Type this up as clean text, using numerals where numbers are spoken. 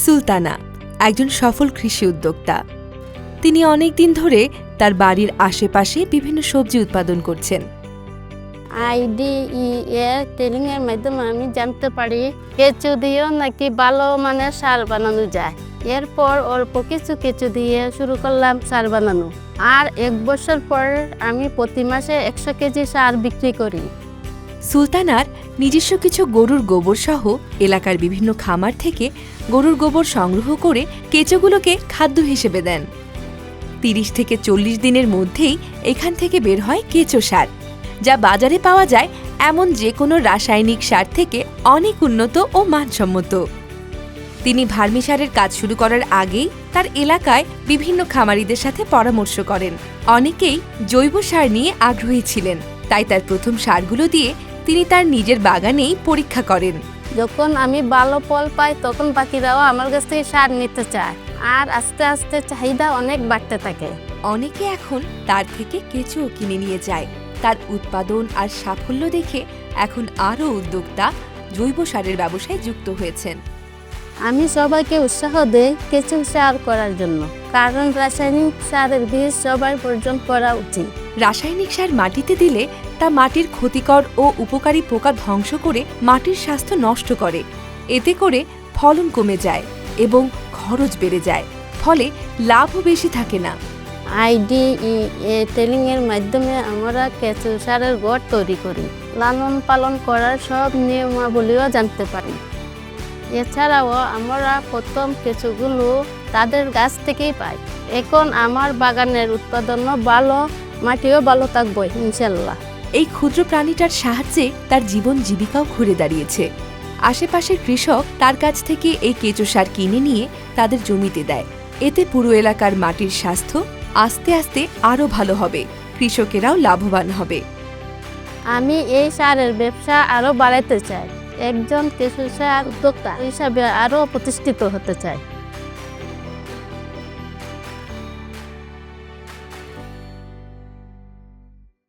সুলতানা একজন সফল কৃষি উদ্যোক্তা। তিনি অনেক দিন ধরে তার বাড়ির আশেপাশে বিভিন্ন সবজি উৎপাদন করছেন। IDEA ট্রেনিং এর মাধ্যমে আমি জানতে পারি কেঁচো দিয়েও নাকি ভালো মানের সার বানানো যায়। এরপর অল্প কিছু কেঁচো দিয়ে শুরু করলাম সার বানানো। আর 1 বছর পর আমি প্রতি মাসে 100 কেজি সার বিক্রি করি। সুলতানার নিজস্ব কিছু গরুর গোবর সহ এলাকার বিভিন্ন খামার থেকে গরুর গোবর সংগ্রহ করে কেঁচোগুলোকে খাদ্য হিসেবে দেন। 30 থেকে 40 দিনের মধ্যেই এখান থেকে বের হয় কেঁচো সার, যা বাজারে পাওয়া যায় এমন যে কোনো রাসায়নিক সার থেকে অনেক উন্নত ও মানসম্মত। তিনি ভার্মি সারের কাজ শুরু করার আগেই তার এলাকায় বিভিন্ন খামারিদের সাথে পরামর্শ করেন। অনেকেই জৈব সার নিয়ে আগ্রহী ছিলেন, তাই তার প্রথম সারগুলো দিয়ে তিনি তার নিজের বাগানেই পরীক্ষা করেন। যখন আমি ভালো ফল পাই তখন বাকিরাও আমার কাছ থেকে সার নিতে চায়, আর আস্তে আস্তে চাহিদা অনেক বাড়তে থাকে। অনেকে এখন তার থেকে কেঁচোও কিনে নিয়ে যায়। তার উৎপাদন আর সাফল্য দেখে এখন আরও উদ্যোক্তা জৈব সারের ব্যবসায় যুক্ত হয়েছেন। আমি সবাইকে উৎসাহ দেই কেঁচো সার করার জন্য, কারণ রাসায়নিক সারের বীজ সবাই বর্জন করা উচিত। রাসায়নিক সার মাটিতে দিলে তা মাটির ক্ষতিকর ও উপকারী পোকা ধ্বংস করে মাটির স্বাস্থ্য নষ্ট করে। এতে করে ফলন কমে যায় এবং খরচ বেড়ে যায়, ফলে লাভও বেশি থাকে না। IDEA ট্রেনিং এর মাধ্যমে আমরা কেঁচো সারের গড় তৈরি করি, লালন পালন করার সব নিয়মাবলীও জানতে পারি। এছাড়াও আমরা প্রথম কেঁচোগুলো তাদের গাছ থেকেই পাই। এখন আমার বাগানের উৎপাদনও ভালো, মাটিও ভালো থাকবে ইনশাল্লাহ। এই ক্ষুদ্র প্রাণীটার সাহায্যে তার জীবন জীবিকাও ঘুরে দাঁড়িয়েছে। আশেপাশের কৃষক তার কাছ থেকে এই কেঁচো সার কিনে নিয়ে তাদের জমিতে দেয়। এতে পুরো এলাকার মাটির স্বাস্থ্য আস্তে আস্তে আরও ভালো হবে, কৃষকেরাও লাভবান হবে। আমি এই সারের ব্যবসা আরও বাড়াতে চাই, একজন কেঁচো সার উদ্যোক্তা হিসাবে আরও প্রতিষ্ঠিত হতে চাই।